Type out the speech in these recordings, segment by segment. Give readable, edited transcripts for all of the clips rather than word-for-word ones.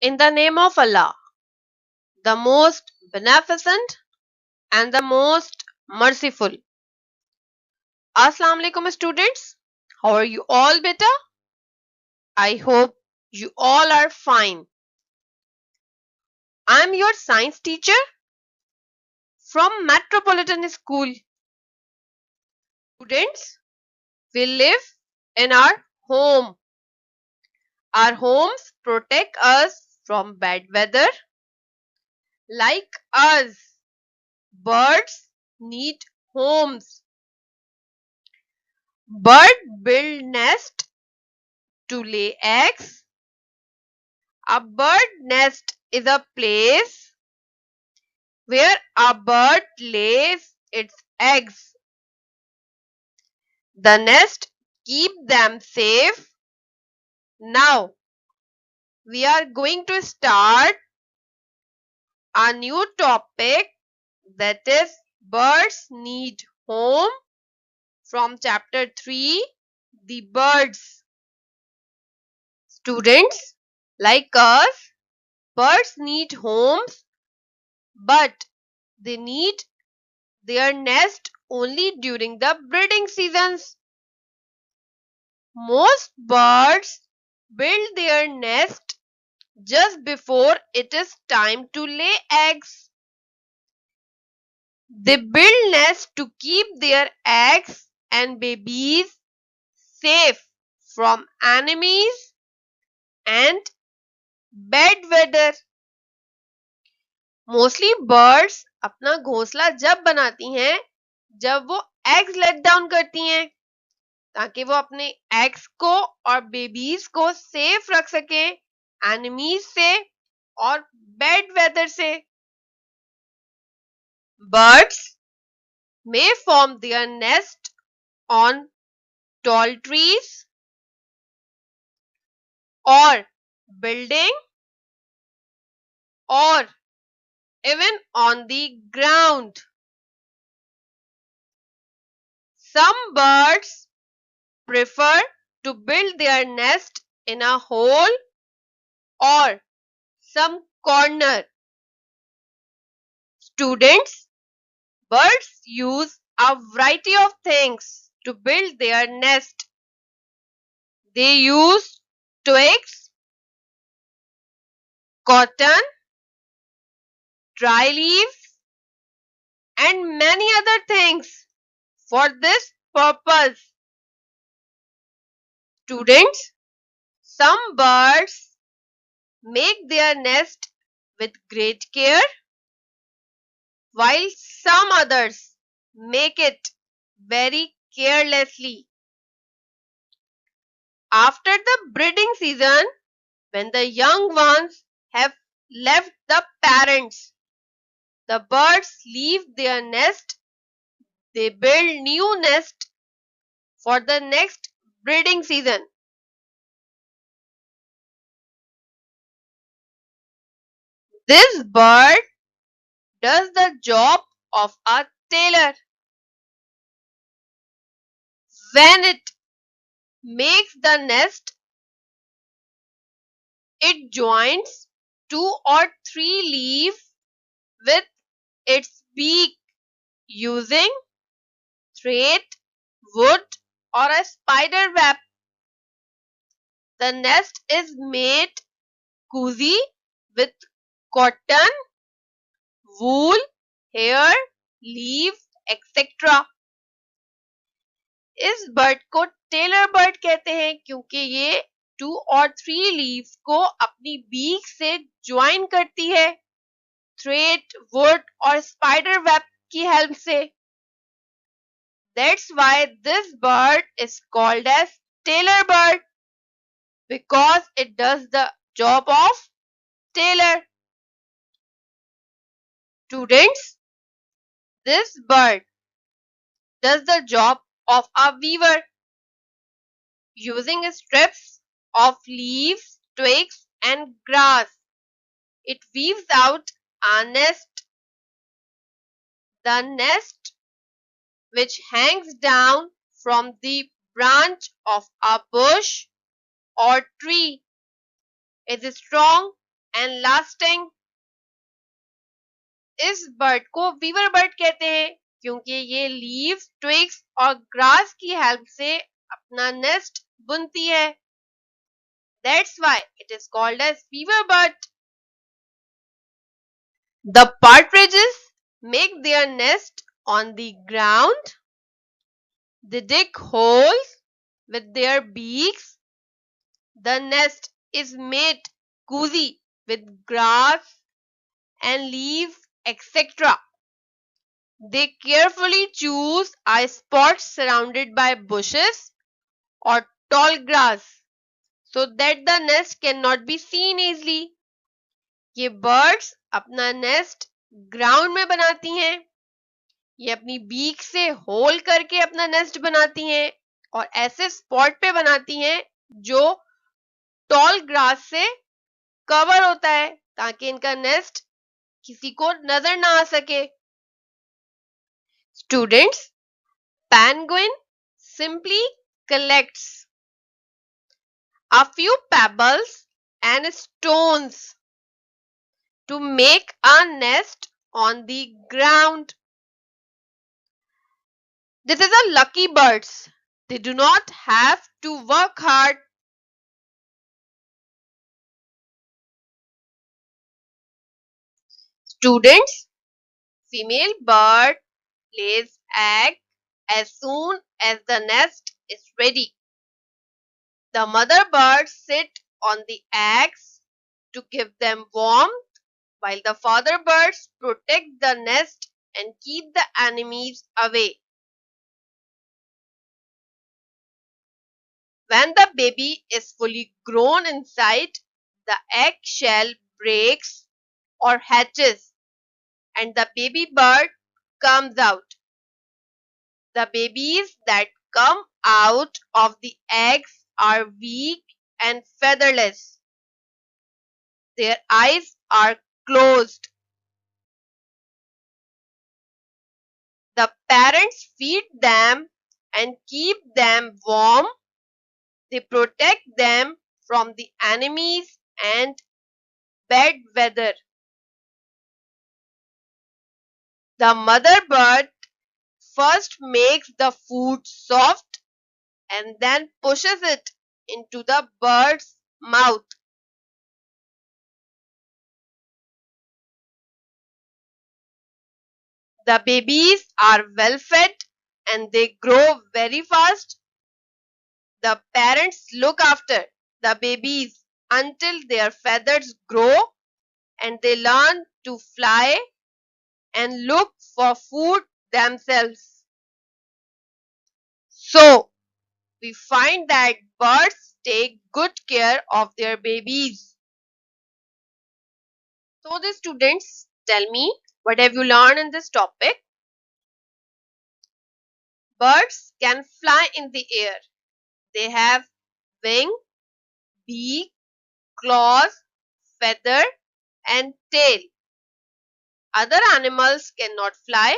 In the name of Allah, the most beneficent and the most merciful. Assalamu alaikum students. How are you all beta? I hope you all are fine. I am your science teacher from Metropolitan School. Students, we live in our home. Our homes protect us from bad weather. Like us, birds need homes. Bird build nest to lay eggs. A bird nest is a place where a bird lays its eggs. The nest keep them safe. Now we are going to start a new topic, that is birds need home, from chapter 3, the birds. Students, like us, birds need homes, but they need their nest only during the breeding seasons. Most birds build their nest just before it is time to lay eggs. They build nests to keep their eggs and babies safe from enemies and bad weather. Mostly birds अपना घोंसला जब बनाती हैं जब वो eggs let down करती हैं, ताकि वो अपने एग्स को और बेबीज को सेफ रख सके एनिमीज से और बैड वेदर से. Birds may form their nest on tall trees or building or even on the ground. Some birds prefer to build their nest in a hole or some corner. Students, birds use a variety of things to build their nest. They use twigs, cotton, dry leaves, and many other things for this purpose. Students, some birds make their nest with great care, while some others make it very carelessly. After the breeding season, when the young ones have left the parents, the birds leave their nest. They build new nest for the next breeding season. This bird does the job of a tailor. When it makes the nest, it joins 2 or 3 leaves with its beak using thread, wood, or a spider web. The nest is made cozy with cotton, wool, hair, leaves, etc. इस bird को tailor bird कहते हैं क्योंकि ये 2 और 3 leaves को अपनी beak से ज्वाइन करती है थ्रेड, वुड और स्पाइडर वेब की हेल्प से. That's why this bird is called as tailor bird, because it does the job of tailor. Students, this bird does the job of a weaver. Using strips of leaves, twigs, and grass, it weaves out a nest. The nest, which hangs down from the branch of a bush or tree, is strong and lasting. इस bird को Weaver bird कहते हैं क्योंकि ये leaves, twigs और grass की help से अपना नेस्ट बुनती है. That's why it is called as weaver bird. The partridges make their nest on the ground. They dig holes with their beaks. The nest is made cozy with grass and leaves, etc. They carefully choose a spot surrounded by bushes or tall grass so that the nest cannot be seen easily. ये birds अपना nest ground में बनाती हैं. ये अपनी beak से whole करके अपना नेस्ट बनाती हैं और ऐसे स्पॉट पे बनाती हैं जो टॉल ग्रास से कवर होता है ताकि इनका नेस्ट किसी को नजर ना आ सके. Students, penguin simply collects a few pebbles and stones to make a nest on the ground. This is a lucky birds. They do not have to work hard. Students, female bird lays egg as soon as the nest is ready. The mother birds sit on the eggs to give them warmth, while the father birds protect the nest and keep the enemies away. When the baby is fully grown inside, the egg shell breaks or hatches and the baby bird comes out. The babies that come out of the eggs are weak and featherless. Their eyes are closed. The parents feed them and keep them warm. They protect them from the enemies and bad weather. The mother bird first makes the food soft and then pushes it into the bird's mouth. The babies are well fed and they grow very fast. The parents look after the babies until their feathers grow and they learn to fly and look for food themselves. So, we find that birds take good care of their babies. So, the students, tell me, what have you learned in this topic? Birds can fly in the air. They have wing, beak, claws, feather, and tail. Other animals cannot fly.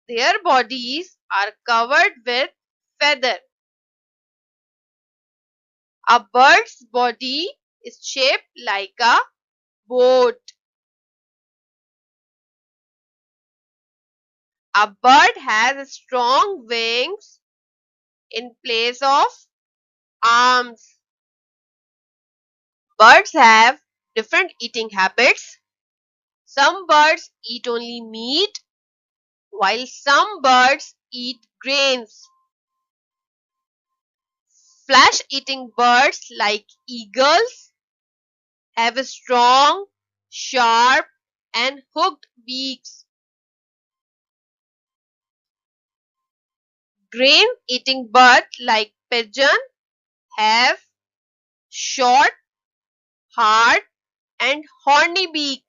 Their bodies are covered with feather. A bird's body is shaped like a boat. A bird has strong wings in place of arms. Birds have different eating habits. Some birds eat only meat, while some birds eat grains. Flesh-eating birds like eagles have strong, sharp, and hooked beaks. Grain-eating birds like pigeon have short, hard, and horny beak.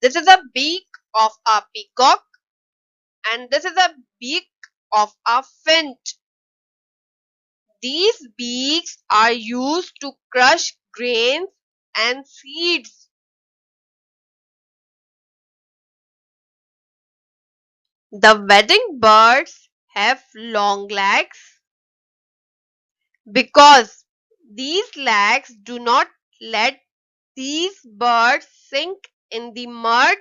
This is a beak of a peacock and this is a beak of a finch. These beaks are used to crush grains and seeds. The wedding birds have long legs because These legs do not let these birds sink in the mud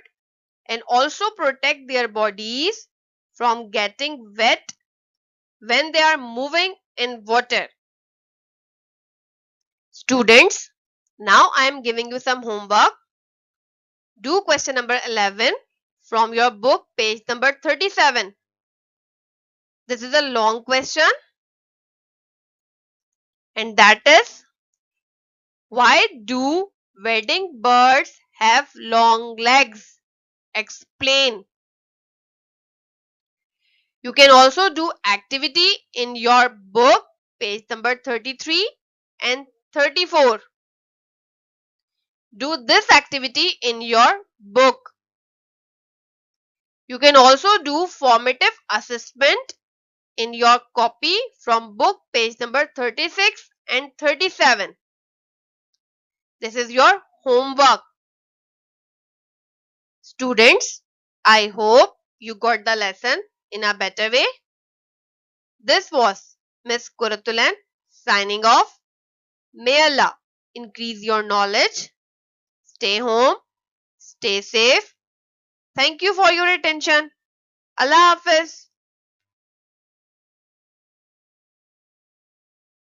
and also protect their bodies from getting wet when they are moving in water. Students, now I am giving you some homework. Do question number 11 from your book, page number 37. This is a long question, and that is, why do wedding birds have long legs? Explain. You can also do activity in your book, page number 33 and 34. Do this activity in your book. You can also do formative assessment in your copy from book, page number 36 and 37. This is your homework. Students, I hope you got the lesson in a better way. This was Miss Kuratulan signing off. May Allah increase your knowledge. Stay home, stay safe. Thank you for your attention. Allah Hafiz.